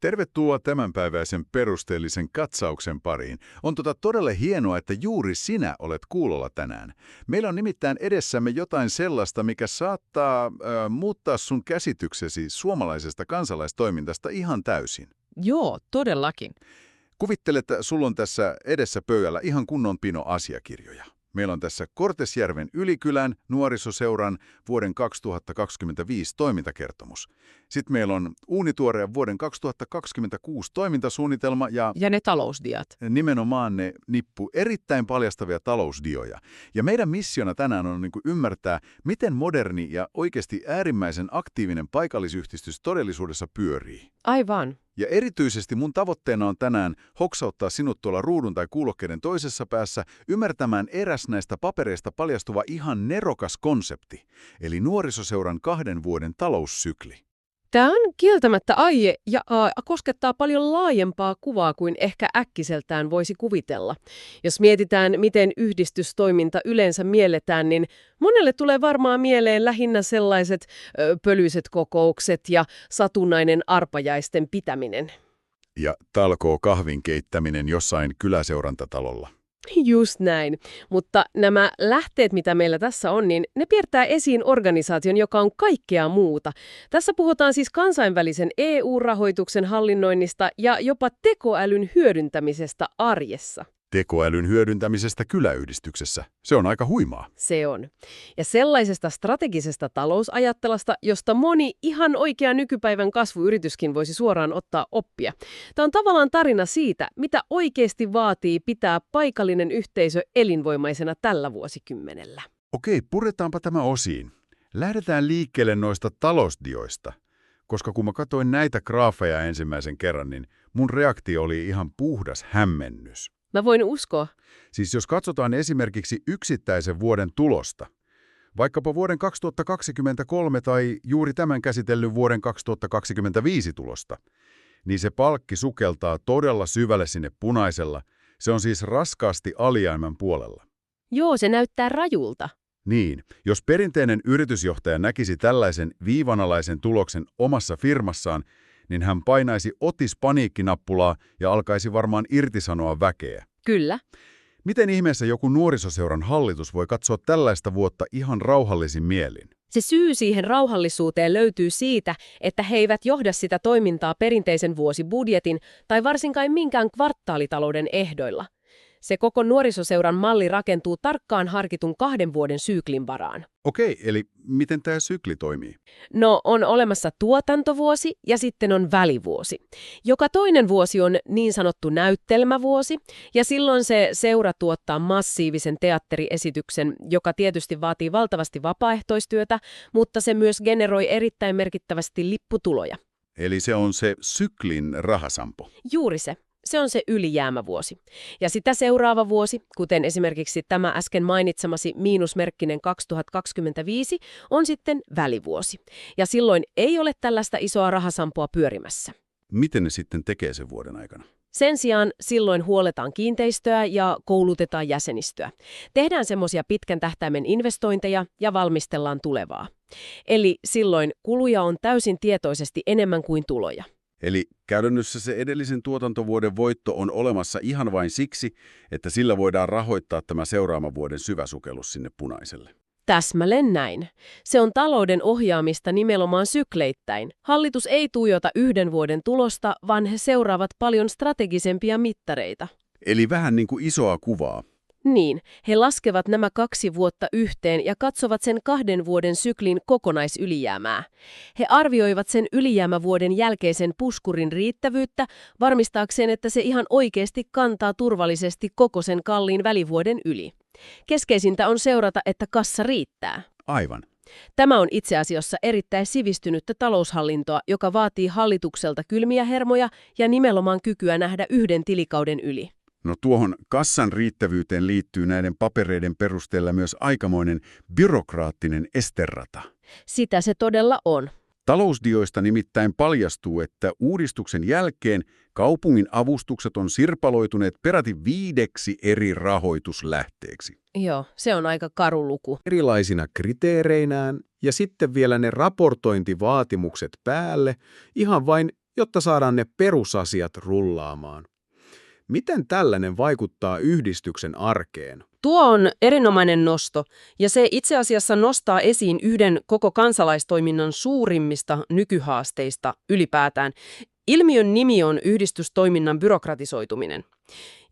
Tervetuloa tämänpäiväisen perusteellisen katsauksen pariin. On todella hienoa, että juuri sinä olet kuulolla tänään. Meillä on nimittäin edessämme jotain sellaista, mikä saattaa muuttaa sun käsityksesi suomalaisesta kansalaistoimintasta ihan täysin. Joo, todellakin. Kuvittele, että sulla on tässä edessä pöydällä ihan kunnon pino asiakirjoja. Meillä on tässä Kortesjärven Ylikylän nuorisoseuran vuoden 2025 toimintakertomus. Sitten meillä on uunituoreen vuoden 2026 toimintasuunnitelma Ja ne talousdiat. nimenomaan ne nippu erittäin paljastavia talousdioja. Ja meidän missiona tänään on ymmärtää, miten moderni ja oikeasti äärimmäisen aktiivinen paikallisyhdistys todellisuudessa pyörii. Aivan. Ja erityisesti mun tavoitteena on tänään hoksauttaa sinut tuolla ruudun tai kuulokkeiden toisessa päässä ymmärtämään eräs näistä papereista paljastuva ihan nerokas konsepti, eli nuorisoseuran 2 vuoden taloussykli. Tämä on kieltämättä aihe ja koskettaa paljon laajempaa kuvaa kuin ehkä äkkiseltään voisi kuvitella. Jos mietitään, miten yhdistystoiminta yleensä mielletään, niin monelle tulee varmaan mieleen lähinnä sellaiset pölyiset kokoukset ja satunnainen arpajaisten pitäminen. Ja talkoo kahvin keittäminen jossain kyläseurantatalolla. Just näin. Mutta nämä lähteet, mitä meillä tässä on, niin ne piirtää esiin organisaation, joka on kaikkea muuta. Tässä puhutaan siis kansainvälisen EU-rahoituksen hallinnoinnista ja jopa tekoälyn hyödyntämisestä arjessa. Tekoälyn hyödyntämisestä kyläyhdistyksessä. Se on aika huimaa. Se on. Ja sellaisesta strategisesta talousajattelusta, josta moni ihan oikea nykypäivän kasvuyrityskin voisi suoraan ottaa oppia. Tämä on tavallaan tarina siitä, mitä oikeasti vaatii pitää paikallinen yhteisö elinvoimaisena tällä vuosikymmenellä. Okei, puretaanpa tämä osiin. Lähdetään liikkeelle noista talousdioista. Koska kun mä katsoin näitä graafeja ensimmäisen kerran, niin mun reaktio oli ihan puhdas hämmennys. Mä voin uskoa. Siis jos katsotaan esimerkiksi yksittäisen vuoden tulosta, vaikkapa vuoden 2023 tai juuri tämän käsitellyn vuoden 2025 tulosta, niin se palkki sukeltaa todella syvälle sinne punaisella. Se on siis raskaasti alijäämän puolella. Joo, se näyttää rajulta. Niin, jos perinteinen yritysjohtaja näkisi tällaisen viivanalaisen tuloksen omassa firmassaan, niin hän painaisi paniikkinappulaa ja alkaisi varmaan irtisanoa väkeä. Kyllä. Miten ihmeessä joku nuorisoseuran hallitus voi katsoa tällaista vuotta ihan rauhallisin mielin? Se syy siihen rauhallisuuteen löytyy siitä, että he eivät johda sitä toimintaa perinteisen vuosibudjetin tai varsinkaan minkään kvartaalitalouden ehdoilla. Se koko nuorisoseuran malli rakentuu tarkkaan harkitun 2 vuoden syklin varaan. Okei, eli miten tämä sykli toimii? No, on olemassa tuotantovuosi ja sitten on välivuosi. Joka toinen vuosi on niin sanottu näyttelmävuosi, ja silloin se seura tuottaa massiivisen teatteriesityksen, joka tietysti vaatii valtavasti vapaaehtoistyötä, mutta se myös generoi erittäin merkittävästi lipputuloja. Eli se on se syklin rahasampo. Juuri se. Se on se ylijäämävuosi. Ja sitä seuraava vuosi, kuten esimerkiksi tämä äsken mainitsemasi miinusmerkkinen 2025, on sitten välivuosi. Ja silloin ei ole tällaista isoa rahasampoa pyörimässä. Miten ne sitten tekee sen vuoden aikana? Sen sijaan silloin huoletaan kiinteistöä ja koulutetaan jäsenistöä. Tehdään semmoisia pitkän tähtäimen investointeja ja valmistellaan tulevaa. Eli silloin kuluja on täysin tietoisesti enemmän kuin tuloja. Eli käytännössä se edellisen tuotantovuoden voitto on olemassa ihan vain siksi, että sillä voidaan rahoittaa tämä seuraavan vuoden syvä sukellus sinne punaiselle. Täsmälleen näin. Se on talouden ohjaamista nimenomaan sykleittäin. Hallitus ei tuijota 1 vuoden tulosta, vaan he seuraavat paljon strategisempia mittareita. Eli vähän niin kuin isoa kuvaa. Niin, he laskevat nämä 2 vuotta yhteen ja katsovat sen 2 vuoden syklin kokonaisylijäämää. He arvioivat sen ylijäämävuoden jälkeisen puskurin riittävyyttä varmistaakseen, että se ihan oikeasti kantaa turvallisesti koko sen kalliin välivuoden yli. Keskeisintä on seurata, että kassa riittää. Aivan. Tämä on itse asiassa erittäin sivistynyttä taloushallintoa, joka vaatii hallitukselta kylmiä hermoja ja nimenomaan kykyä nähdä 1 tilikauden yli. No tuohon kassan riittävyyteen liittyy näiden papereiden perusteella myös aikamoinen byrokraattinen esterata. Sitä se todella on. Talousdioista nimittäin paljastuu, että uudistuksen jälkeen kaupungin avustukset on sirpaloituneet peräti 5 eri rahoituslähteeksi. Joo, se on aika karu luku. Erilaisina kriteereinään ja sitten vielä ne raportointivaatimukset päälle ihan vain jotta saadaan ne perusasiat rullaamaan. Miten tällainen vaikuttaa yhdistyksen arkeen? Tuo on erinomainen nosto, ja se itse asiassa nostaa esiin yhden koko kansalaistoiminnan suurimmista nykyhaasteista ylipäätään. Ilmiön nimi on yhdistystoiminnan byrokratisoituminen.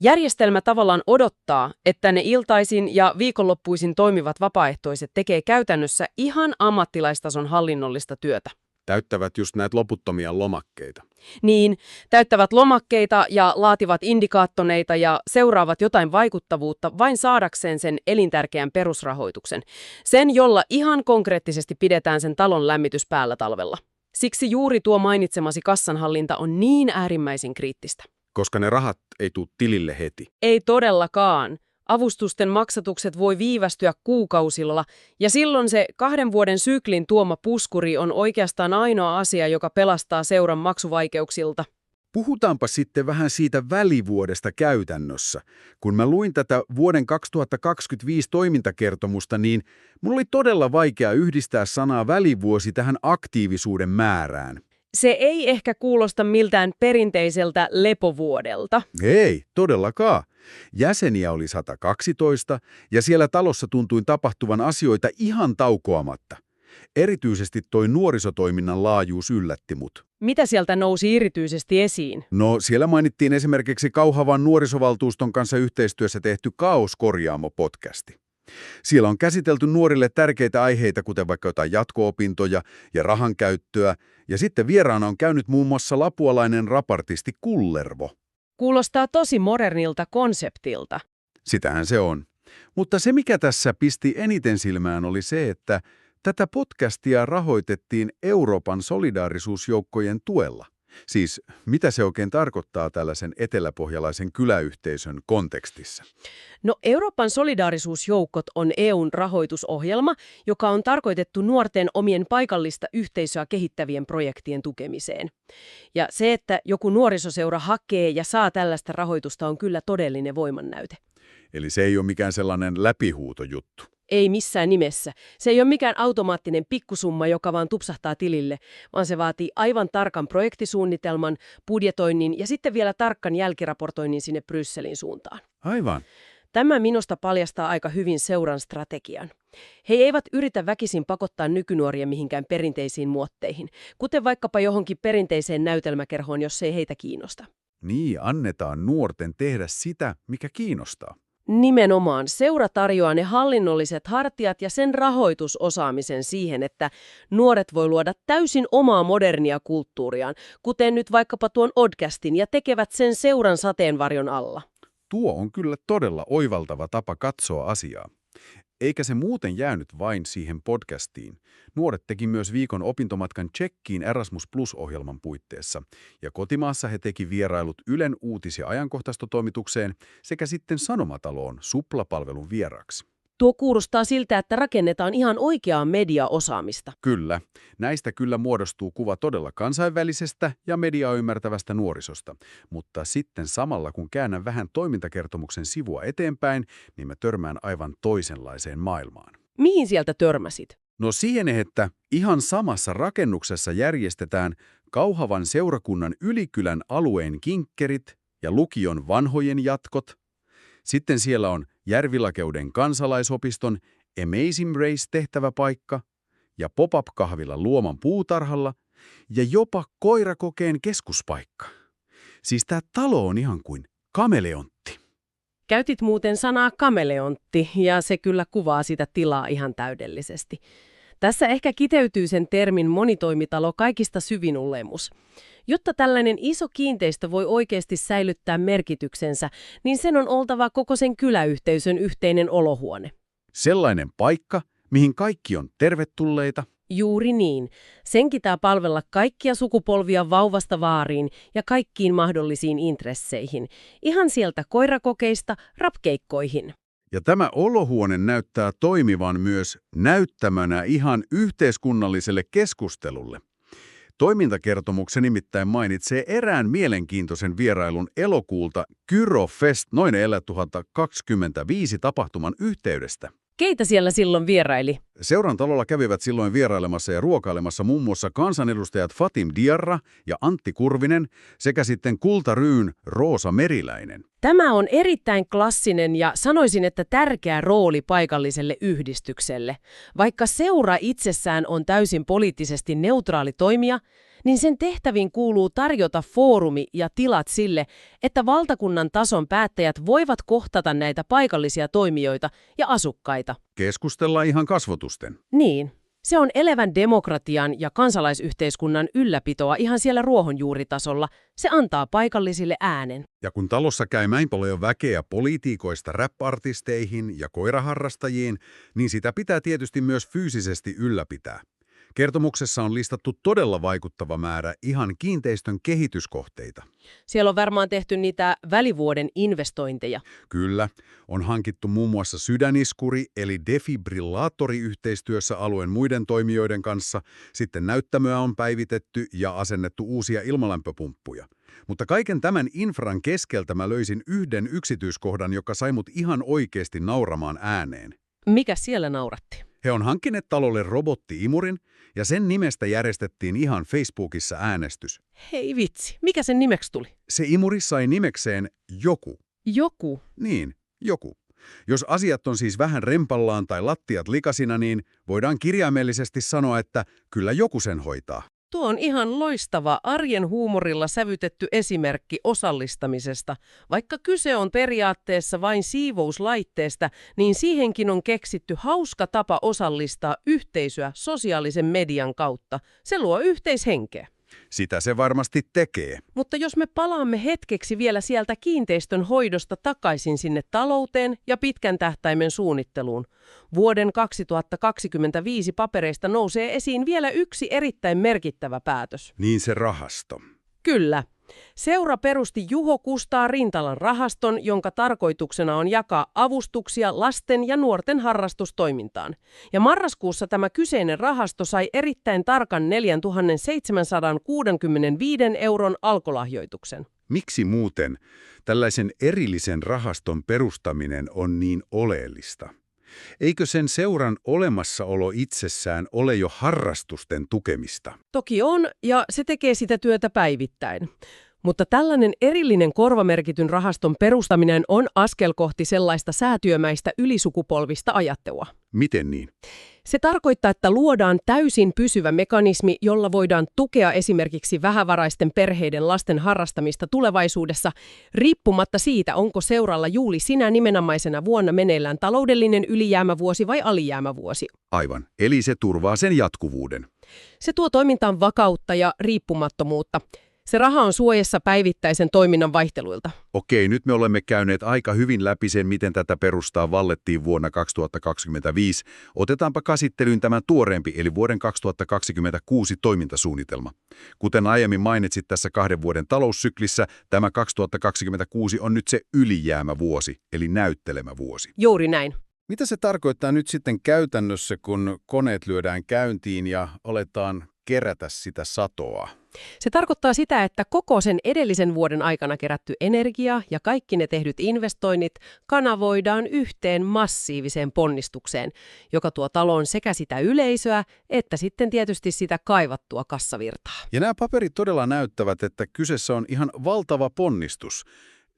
Järjestelmä tavallaan odottaa, että ne iltaisin ja viikonloppuisin toimivat vapaaehtoiset tekee käytännössä ihan ammattilaistason hallinnollista työtä. Täyttävät just näitä loputtomia lomakkeita. Niin, täyttävät lomakkeita ja laativat indikaattoneita ja seuraavat jotain vaikuttavuutta vain saadakseen sen elintärkeän perusrahoituksen. Sen, jolla ihan konkreettisesti pidetään sen talon lämmitys päällä talvella. Siksi juuri tuo mainitsemasi kassanhallinta on niin äärimmäisen kriittistä. Koska ne rahat ei tule tilille heti. Ei todellakaan. Avustusten maksatukset voi viivästyä kuukausilla, ja silloin se 2 vuoden syklin tuoma puskuri on oikeastaan ainoa asia, joka pelastaa seuran maksuvaikeuksilta. Puhutaanpa sitten vähän siitä välivuodesta käytännössä. Kun mä luin tätä vuoden 2025 toimintakertomusta, niin mun oli todella vaikea yhdistää sanaa välivuosi tähän aktiivisuuden määrään. Se ei ehkä kuulosta miltään perinteiseltä lepovuodelta. Ei, todellakaan. Jäseniä oli 112 ja siellä talossa tuntui tapahtuvan asioita ihan taukoamatta. Erityisesti toi nuorisotoiminnan laajuus yllätti mut. Mitä sieltä nousi erityisesti esiin? No, siellä mainittiin esimerkiksi Kauhavan nuorisovaltuuston kanssa yhteistyössä tehty Kaos-korjaamo-podcasti. Siellä on käsitelty nuorille tärkeitä aiheita, kuten vaikka jotain jatko-opintoja ja rahan käyttöä, ja sitten vieraana on käynyt muun muassa lapualainen raportisti Kullervo. Kuulostaa tosi modernilta konseptilta. Sitähän se on. Mutta se, mikä tässä pisti eniten silmään, oli se, että tätä podcastia rahoitettiin Euroopan solidaarisuusjoukkojen tuella. Siis mitä se oikein tarkoittaa tällaisen eteläpohjalaisen kyläyhteisön kontekstissa? No, Euroopan solidaarisuusjoukot on EUn rahoitusohjelma, joka on tarkoitettu nuorten omien paikallista yhteisöä kehittävien projektien tukemiseen. Ja se, että joku nuorisoseura hakee ja saa tällaista rahoitusta, on kyllä todellinen voimannäyte. Eli se ei ole mikään sellainen läpihuutojuttu. Ei missään nimessä. Se ei ole mikään automaattinen pikkusumma, joka vaan tupsahtaa tilille, vaan se vaatii aivan tarkan projektisuunnitelman, budjetoinnin ja sitten vielä tarkkan jälkiraportoinnin sinne Brysselin suuntaan. Aivan. Tämä minusta paljastaa aika hyvin seuran strategian. He eivät yritä väkisin pakottaa nykynuoria mihinkään perinteisiin muotteihin, kuten vaikkapa johonkin perinteiseen näytelmäkerhoon, jos ei heitä kiinnosta. Niin, annetaan nuorten tehdä sitä, mikä kiinnostaa. Nimenomaan seura tarjoaa ne hallinnolliset hartiat ja sen rahoitusosaamisen siihen, että nuoret voi luoda täysin omaa modernia kulttuuriaan, kuten nyt vaikkapa tuon Oddcastin, ja tekevät sen seuran sateenvarjon alla. Tuo on kyllä todella oivaltava tapa katsoa asiaa. Eikä se muuten jäänyt vain siihen podcastiin. Nuoret teki myös viikon opintomatkan Tšekkiin Erasmus Plus-ohjelman puitteissa, ja kotimaassa he teki vierailut Ylen uutis- ja ajankohtaistotoimitukseen sekä sitten Sanomataloon Supla-palvelun vieraksi. Tuo kuulostaa siltä, että rakennetaan ihan oikeaa mediaosaamista. Kyllä. Näistä kyllä muodostuu kuva todella kansainvälisestä ja mediaa ymmärtävästä nuorisosta. Mutta sitten samalla, kun käännän vähän toimintakertomuksen sivua eteenpäin, niin mä törmään aivan toisenlaiseen maailmaan. Mihin sieltä törmäsit? No siihen, että ihan samassa rakennuksessa järjestetään Kauhavan seurakunnan Ylikylän alueen kinkkerit ja lukion vanhojen jatkot. Sitten siellä on Järvilakeuden kansalaisopiston Amazing Race-tehtäväpaikka ja pop-up-kahvila Luoman puutarhalla ja jopa koirakokeen keskuspaikka. Siis tämä talo on ihan kuin kameleontti. Käytit muuten sanaa kameleontti, ja se kyllä kuvaa sitä tilaa ihan täydellisesti. Tässä ehkä kiteytyy sen termin monitoimitalo kaikista syvin olemus. Jotta tällainen iso kiinteistö voi oikeasti säilyttää merkityksensä, niin sen on oltava koko sen kyläyhteisön yhteinen olohuone. Sellainen paikka, mihin kaikki on tervetulleita. Juuri niin. Sen pitää palvella kaikkia sukupolvia vauvasta vaariin ja kaikkiin mahdollisiin intresseihin. Ihan sieltä koirakokeista rapkeikkoihin. Ja tämä olohuone näyttää toimivan myös näyttämönä ihan yhteiskunnalliselle keskustelulle. Toimintakertomuksen nimittäin mainitsee erään mielenkiintoisen vierailun elokuulta Kyrofest noin 2025 tapahtuman yhteydestä. Keitä siellä silloin vieraili? Seuran talolla kävivät silloin vierailemassa ja ruokailemassa muun muassa kansanedustajat Fatim Diarra ja Antti Kurvinen sekä sitten Kultaryyn Roosa Meriläinen. Tämä on erittäin klassinen ja sanoisin, että tärkeä rooli paikalliselle yhdistykselle. Vaikka seura itsessään on täysin poliittisesti neutraali toimija, niin sen tehtäviin kuuluu tarjota foorumi ja tilat sille, että valtakunnan tason päättäjät voivat kohtata näitä paikallisia toimijoita ja asukkaita. Keskustella ihan kasvotusten. Niin. Se on elävän demokratian ja kansalaisyhteiskunnan ylläpitoa ihan siellä ruohonjuuritasolla. Se antaa paikallisille äänen. Ja kun talossa käy näin paljon väkeä poliitikoista rap-artisteihin ja koiraharrastajiin, niin sitä pitää tietysti myös fyysisesti ylläpitää. Kertomuksessa on listattu todella vaikuttava määrä ihan kiinteistön kehityskohteita. Siellä on varmaan tehty niitä välivuoden investointeja. Kyllä, on hankittu muun muassa sydäniskuri eli defibrillaattori yhteistyössä alueen muiden toimijoiden kanssa. Sitten näyttämöä on päivitetty ja asennettu uusia ilmalämpöpumppuja. Mutta kaiken tämän infran keskeltä mä löysin yhden yksityiskohdan, joka sai mut ihan oikeasti nauramaan ääneen. Mikä siellä nauratti? He on hankkineet talolle robotti-imurin, ja sen nimestä järjestettiin ihan Facebookissa äänestys. Hei vitsi, mikä sen nimeksi tuli? Se imuri sai nimekseen Joku. Joku. Niin, Joku. Jos asiat on siis vähän rempallaan tai lattiat likasina, niin voidaan kirjaimellisesti sanoa, että kyllä joku sen hoitaa. Tuo on ihan loistava arjen huumorilla sävytetty esimerkki osallistamisesta. Vaikka kyse on periaatteessa vain siivouslaitteesta, niin siihenkin on keksitty hauska tapa osallistaa yhteisöä sosiaalisen median kautta. Se luo yhteishenkeä. Sitä se varmasti tekee. Mutta jos me palaamme hetkeksi vielä sieltä kiinteistön hoidosta takaisin sinne talouteen ja pitkän tähtäimen suunnitteluun. Vuoden 2025 papereista nousee esiin vielä yksi erittäin merkittävä päätös. Niin se rahasto. Kyllä. Seura perusti Juho Kustaa Rintalan rahaston, jonka tarkoituksena on jakaa avustuksia lasten ja nuorten harrastustoimintaan. Ja marraskuussa tämä kyseinen rahasto sai erittäin tarkan 4 765 euron alkolahjoituksen. Miksi muuten tällaisen erillisen rahaston perustaminen on niin oleellista? Eikö sen seuran olemassaolo itsessään ole jo harrastusten tukemista? Toki on, ja se tekee sitä työtä päivittäin. Mutta tällainen erillinen korvamerkityn rahaston perustaminen on askel kohti sellaista säätiömäistä ylisukupolvista ajattelua. Miten niin? Se tarkoittaa, että luodaan täysin pysyvä mekanismi, jolla voidaan tukea esimerkiksi vähävaraisten perheiden lasten harrastamista tulevaisuudessa, riippumatta siitä, onko seuralla juuri sinä nimenomaisena vuonna meneillään taloudellinen ylijäämävuosi vai alijäämävuosi. Aivan, eli se turvaa sen jatkuvuuden. Se tuo toimintaan vakautta ja riippumattomuutta. Se raha on suojassa päivittäisen toiminnan vaihteluilta. Okei, nyt me olemme käyneet aika hyvin läpi sen, miten tätä perustaa vallettiin vuonna 2025. Otetaanpa käsittelyyn tämä tuoreempi, eli vuoden 2026 toimintasuunnitelma. Kuten aiemmin mainitsit tässä 2 vuoden taloussyklissä, tämä 2026 on nyt se ylijäämävuosi, eli näyttelemävuosi. Juuri näin. Mitä se tarkoittaa nyt sitten käytännössä, kun koneet lyödään käyntiin ja aletaan kerätä sitä satoa? Se tarkoittaa sitä, että koko sen edellisen vuoden aikana kerätty energia ja kaikki ne tehdyt investoinnit kanavoidaan yhteen massiiviseen ponnistukseen, joka tuo taloon sekä sitä yleisöä että sitten tietysti sitä kaivattua kassavirtaa. Ja nämä paperit todella näyttävät, että kyseessä on ihan valtava ponnistus.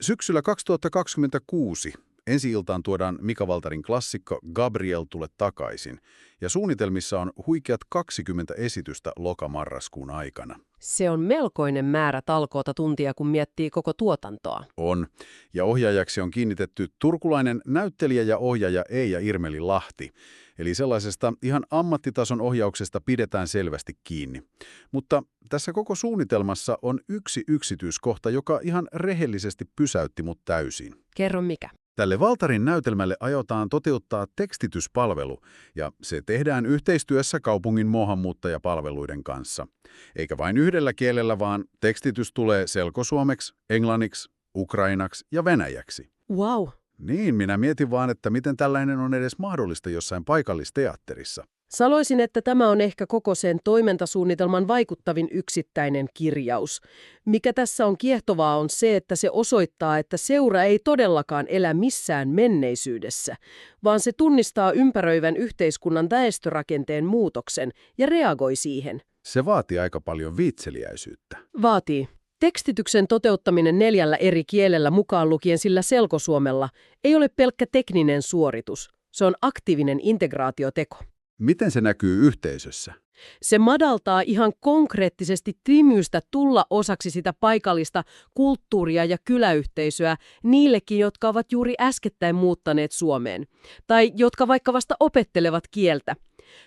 Syksyllä 2026 ensi-iltaan tuodaan Mika Waltarin klassikko Gabriel tule takaisin, ja suunnitelmissa on huikeat 20 esitystä loka-marraskuun aikana. Se on melkoinen määrä talkoota tuntia, kun miettii koko tuotantoa. On, ja ohjaajaksi on kiinnitetty turkulainen näyttelijä ja ohjaaja Eija Irmeli Lahti. Eli sellaisesta ihan ammattitason ohjauksesta pidetään selvästi kiinni. Mutta tässä koko suunnitelmassa on yksi yksityiskohta, joka ihan rehellisesti pysäytti mut täysin. Kerro mikä. Tälle Waltarin näytelmälle aiotaan toteuttaa tekstityspalvelu, ja se tehdään yhteistyössä kaupungin maahanmuuttajapalveluiden kanssa. Eikä vain yhdellä kielellä, vaan tekstitys tulee selkosuomeksi, englanniksi, ukrainaksi ja venäjäksi. Wow. Niin, minä mietin vaan, että miten tällainen on edes mahdollista jossain paikallisteatterissa. Sanoisin, että tämä on ehkä koko sen toimintasuunnitelman vaikuttavin yksittäinen kirjaus. Mikä tässä on kiehtovaa on se, että se osoittaa, että seura ei todellakaan elä missään menneisyydessä, vaan se tunnistaa ympäröivän yhteiskunnan väestörakenteen muutoksen ja reagoi siihen. Se vaatii aika paljon viitseliäisyyttä. Vaatii. Tekstityksen toteuttaminen 4 eri kielellä mukaan lukien sillä selkosuomella ei ole pelkkä tekninen suoritus. Se on aktiivinen integraatioteko. Miten se näkyy yhteisössä? Se madaltaa ihan konkreettisesti timyystä tulla osaksi sitä paikallista kulttuuria ja kyläyhteisöä niillekin, jotka ovat juuri äskettäin muuttaneet Suomeen, tai jotka vaikka vasta opettelevat kieltä.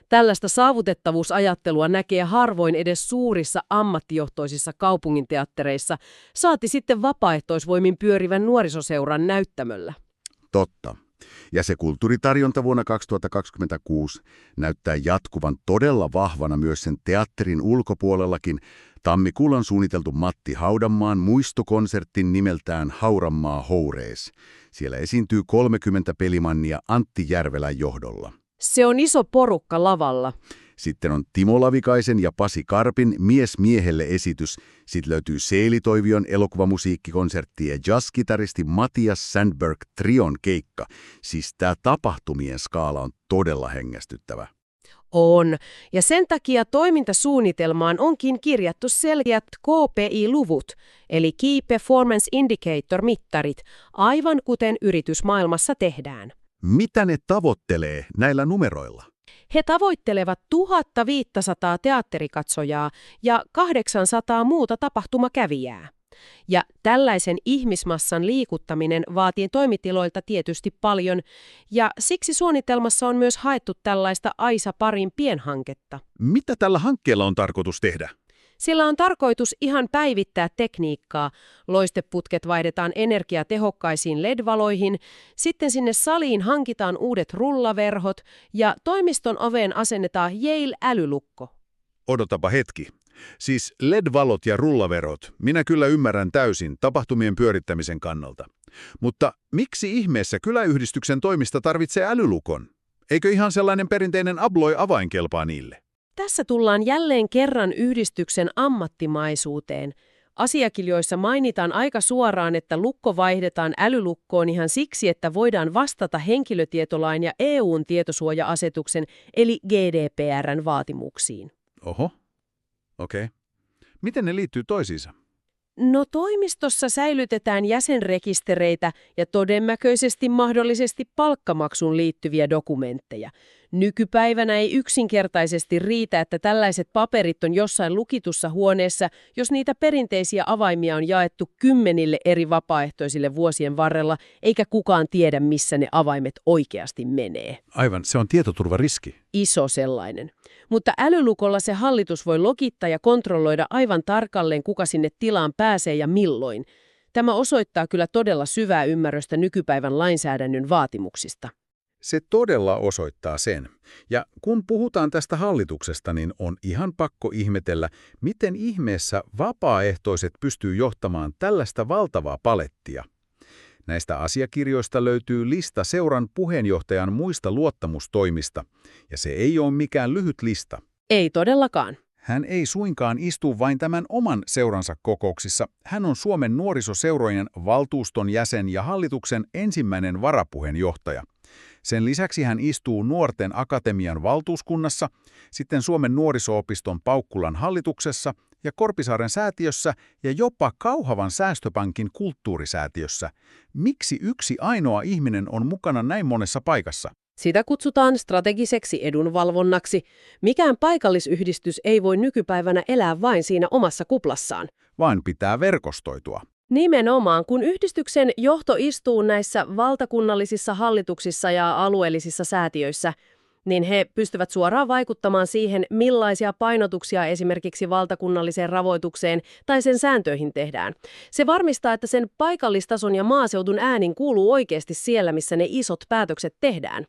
Tällaista saavutettavuusajattelua näkee harvoin edes suurissa ammattijohtoisissa kaupunginteattereissa, saati sitten vapaaehtoisvoimin pyörivän nuorisoseuran näyttämöllä. Totta. Ja se kulttuuritarjonta vuonna 2026 näyttää jatkuvan todella vahvana myös sen teatterin ulkopuolellakin. Tammikuulla on suunniteltu Matti Haudanmaan muistokonsertin nimeltään Hauranmaa Hourees. Siellä esiintyy 30 pelimannia Antti Järvelän johdolla. Se on iso porukka lavalla. Sitten on Timo Lavikaisen ja Pasi Karpin Mies miehelle -esitys. Sitten löytyy Seeli Toivion elokuvamusiikkikonsertti ja jazzkitaristi Matias Sandberg Trion keikka. Siis tämä tapahtumien skaala on todella hengästyttävä. On, ja sen takia toimintasuunnitelmaan onkin kirjattu selkeät KPI-luvut, eli Key Performance Indicator-mittarit, aivan kuten yritysmaailmassa tehdään. Mitä ne tavoittelee näillä numeroilla? He tavoittelevat 1500 teatterikatsojaa ja 800 muuta tapahtumakävijää. Ja tällaisen ihmismassan liikuttaminen vaatii toimitiloilta tietysti paljon, ja siksi suunnitelmassa on myös haettu tällaista Aisa-parin pienhanketta. Mitä tällä hankkeella on tarkoitus tehdä? Sillä on tarkoitus ihan päivittää tekniikkaa. Loisteputket vaihdetaan energiatehokkaisiin LED-valoihin, sitten sinne saliin hankitaan uudet rullaverhot ja toimiston oveen asennetaan Yale-älylukko. Odotapa hetki. Siis LED-valot ja rullaverot, minä kyllä ymmärrän täysin tapahtumien pyörittämisen kannalta. Mutta miksi ihmeessä kyläyhdistyksen toimista tarvitsee älylukon? Eikö ihan sellainen perinteinen Abloy-avain kelpaa niille? Tässä tullaan jälleen kerran yhdistyksen ammattimaisuuteen. Asiakirjoissa mainitaan aika suoraan, että lukko vaihdetaan älylukkoon ihan siksi, että voidaan vastata henkilötietolain ja EU:n tietosuoja-asetuksen eli GDPR:n vaatimuksiin. Oho, okei. Miten ne liittyy toisiinsa? No toimistossa säilytetään jäsenrekistereitä ja todennäköisesti mahdollisesti palkkamaksuun liittyviä dokumentteja. Nykypäivänä ei yksinkertaisesti riitä, että tällaiset paperit on jossain lukitussa huoneessa, jos niitä perinteisiä avaimia on jaettu 10 eri vapaaehtoisille vuosien varrella, eikä kukaan tiedä, missä ne avaimet oikeasti menee. Aivan, se on tietoturvariski. Iso sellainen. Mutta älylukolla se hallitus voi logittaa ja kontrolloida aivan tarkalleen, kuka sinne tilaan pääsee ja milloin. Tämä osoittaa kyllä todella syvää ymmärrystä nykypäivän lainsäädännön vaatimuksista. Se todella osoittaa sen. Ja kun puhutaan tästä hallituksesta, niin on ihan pakko ihmetellä, miten ihmeessä vapaaehtoiset pystyy johtamaan tällaista valtavaa palettia. Näistä asiakirjoista löytyy lista seuran puheenjohtajan muista luottamustoimista, ja se ei ole mikään lyhyt lista. Ei todellakaan. Hän ei suinkaan istu vain tämän oman seuransa kokouksissa. Hän on Suomen nuorisoseurojen valtuuston jäsen ja hallituksen ensimmäinen varapuheenjohtaja. Sen lisäksi hän istuu Nuorten Akatemian valtuuskunnassa, sitten Suomen nuoriso-opiston Paukkulan hallituksessa ja Korpisaaren säätiössä ja jopa Kauhavan säästöpankin kulttuurisäätiössä. Miksi yksi ainoa ihminen on mukana näin monessa paikassa? Sitä kutsutaan strategiseksi edunvalvonnaksi. Mikään paikallisyhdistys ei voi nykypäivänä elää vain siinä omassa kuplassaan. Vaan pitää verkostoitua. Nimenomaan, kun yhdistyksen johto istuu näissä valtakunnallisissa hallituksissa ja alueellisissa säätiöissä, niin he pystyvät suoraan vaikuttamaan siihen, millaisia painotuksia esimerkiksi valtakunnalliseen rahoitukseen tai sen sääntöihin tehdään. Se varmistaa, että sen paikallistason ja maaseudun äänin kuuluu oikeasti siellä, missä ne isot päätökset tehdään.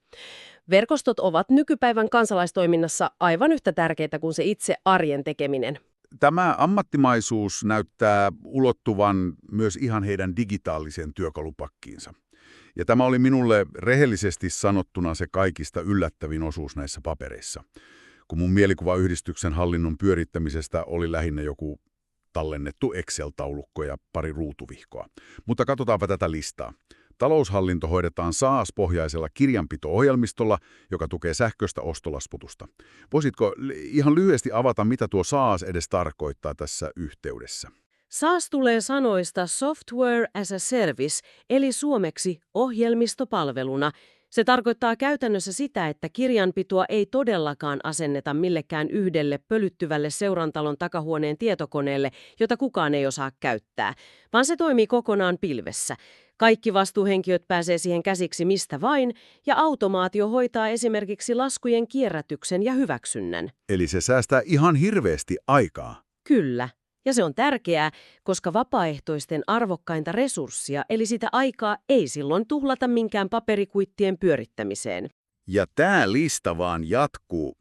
Verkostot ovat nykypäivän kansalaistoiminnassa aivan yhtä tärkeitä kuin se itse arjen tekeminen. Tämä ammattimaisuus näyttää ulottuvan myös ihan heidän digitaaliseen työkalupakkiinsa. Ja tämä oli minulle rehellisesti sanottuna se kaikista yllättävin osuus näissä papereissa, kun mun mielikuvayhdistyksen hallinnon pyörittämisestä oli lähinnä joku tallennettu Excel-taulukko ja pari ruutuvihkoa. Mutta katsotaanpa tätä listaa. Taloushallinto hoidetaan SaaS-pohjaisella kirjanpito-ohjelmistolla, joka tukee sähköistä ostolaskutusta. Voisitko ihan lyhyesti avata, mitä tuo SaaS edes tarkoittaa tässä yhteydessä? SaaS tulee sanoista Software as a Service, eli suomeksi ohjelmistopalveluna. Se tarkoittaa käytännössä sitä, että kirjanpitoa ei todellakaan asenneta millekään yhdelle pölyttyvälle seurantalon takahuoneen tietokoneelle, jota kukaan ei osaa käyttää, vaan se toimii kokonaan pilvessä. Kaikki vastuuhenkilöt pääsee siihen käsiksi mistä vain, ja automaatio hoitaa esimerkiksi laskujen kierrätyksen ja hyväksynnän. Eli se säästää ihan hirveästi aikaa. Kyllä. Ja se on tärkeää, koska vapaaehtoisten arvokkainta resurssia, eli sitä aikaa, ei silloin tuhlata minkään paperikuittien pyörittämiseen. Ja tämä lista vaan jatkuu.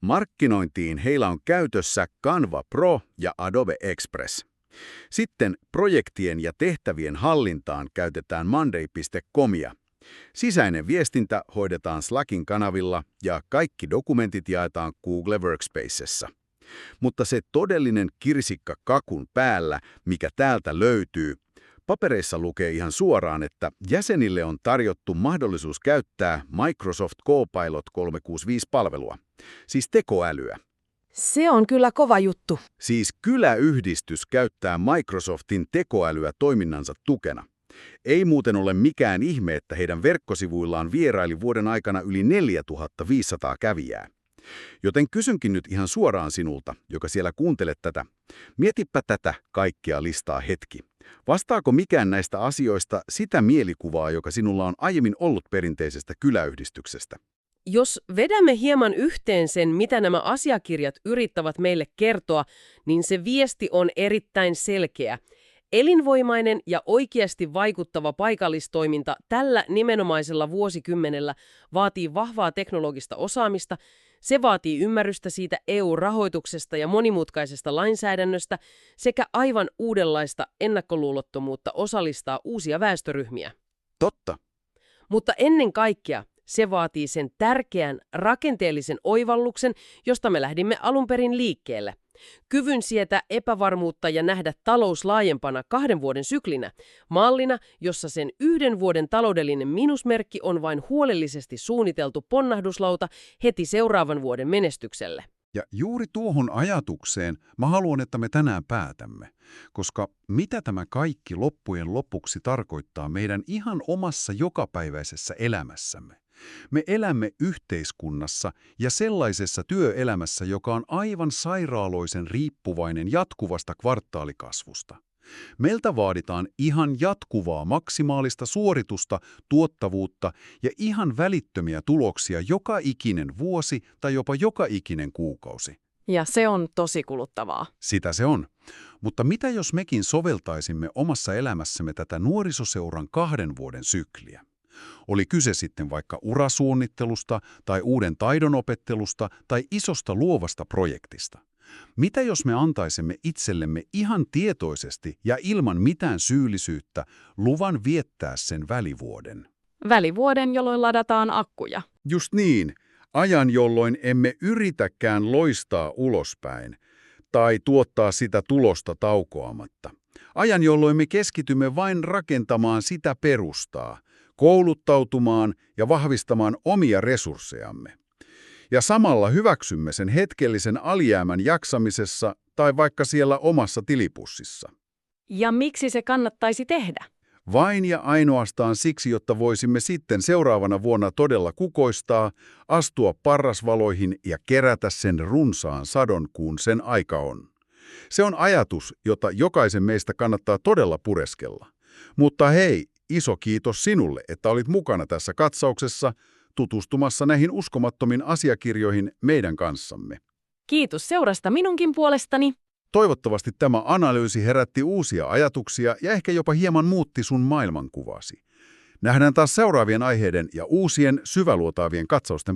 Markkinointiin heillä on käytössä Canva Pro ja Adobe Express. Sitten projektien ja tehtävien hallintaan käytetään monday.comia. Sisäinen viestintä hoidetaan Slackin kanavilla ja kaikki dokumentit jaetaan Google Workspacessa. Mutta se todellinen kirsikka kakun päällä, mikä täältä löytyy, papereissa lukee ihan suoraan, että jäsenille on tarjottu mahdollisuus käyttää Microsoft Copilot 365-palvelua, siis tekoälyä. Se on kyllä kova juttu. Siis kyläyhdistys käyttää Microsoftin tekoälyä toiminnansa tukena. Ei muuten ole mikään ihme, että heidän verkkosivuillaan vieraili vuoden aikana yli 4500 kävijää. Joten kysynkin nyt ihan suoraan sinulta, joka siellä kuuntelet tätä. Mietipä tätä kaikkea listaa hetki. Vastaako mikään näistä asioista sitä mielikuvaa, joka sinulla on aiemmin ollut perinteisestä kyläyhdistyksestä? Jos vedämme hieman yhteen sen, mitä nämä asiakirjat yrittävät meille kertoa, niin se viesti on erittäin selkeä. Elinvoimainen ja oikeasti vaikuttava paikallistoiminta tällä nimenomaisella vuosikymmenellä vaatii vahvaa teknologista osaamista. Se vaatii ymmärrystä siitä EU-rahoituksesta ja monimutkaisesta lainsäädännöstä sekä aivan uudenlaista ennakkoluulottomuutta osallistaa uusia väestöryhmiä. Totta. Mutta ennen kaikkea se vaatii sen tärkeän rakenteellisen oivalluksen, josta me lähdimme alun perin liikkeelle. Kyvyn sietää epävarmuutta ja nähdä talous laajempana 2 vuoden syklinä, mallina, jossa sen 1 vuoden taloudellinen miinusmerkki on vain huolellisesti suunniteltu ponnahduslauta heti seuraavan vuoden menestykselle. Ja juuri tuohon ajatukseen mä haluan, että me tänään päätämme, koska mitä tämä kaikki loppujen lopuksi tarkoittaa meidän ihan omassa jokapäiväisessä elämässämme? Me elämme yhteiskunnassa ja sellaisessa työelämässä, joka on aivan sairaaloisen riippuvainen jatkuvasta kvartaalikasvusta. Meiltä vaaditaan ihan jatkuvaa maksimaalista suoritusta, tuottavuutta ja ihan välittömiä tuloksia joka ikinen vuosi tai jopa joka ikinen kuukausi. Ja se on tosi kuluttavaa. Sitä se on. Mutta mitä jos mekin soveltaisimme omassa elämässämme tätä nuorisoseuran 2 vuoden sykliä? Oli kyse sitten vaikka urasuunnittelusta tai uuden taidon opettelusta tai isosta luovasta projektista. Mitä jos me antaisimme itsellemme ihan tietoisesti ja ilman mitään syyllisyyttä luvan viettää sen välivuoden? Välivuoden, jolloin ladataan akkuja. Just niin. Ajan, jolloin emme yritäkään loistaa ulospäin tai tuottaa sitä tulosta taukoamatta. Ajan, jolloin me keskitymme vain rakentamaan sitä perustaa, kouluttautumaan ja vahvistamaan omia resurssejamme. Ja samalla hyväksymme sen hetkellisen alijäämän jaksamisessa tai vaikka siellä omassa tilipussissa. Ja miksi se kannattaisi tehdä? Vain ja ainoastaan siksi, jotta voisimme sitten seuraavana vuonna todella kukoistaa, astua parrasvaloihin ja kerätä sen runsaan sadon, kun sen aika on. Se on ajatus, jota jokaisen meistä kannattaa todella pureskella. Mutta hei, iso kiitos sinulle, että olit mukana tässä katsauksessa, tutustumassa näihin uskomattomiin asiakirjoihin meidän kanssamme. Kiitos seurasta minunkin puolestani. Toivottavasti tämä analyysi herätti uusia ajatuksia ja ehkä jopa hieman muutti sun maailmankuvasi. Nähdään taas seuraavien aiheiden ja uusien syväluotaavien katsausten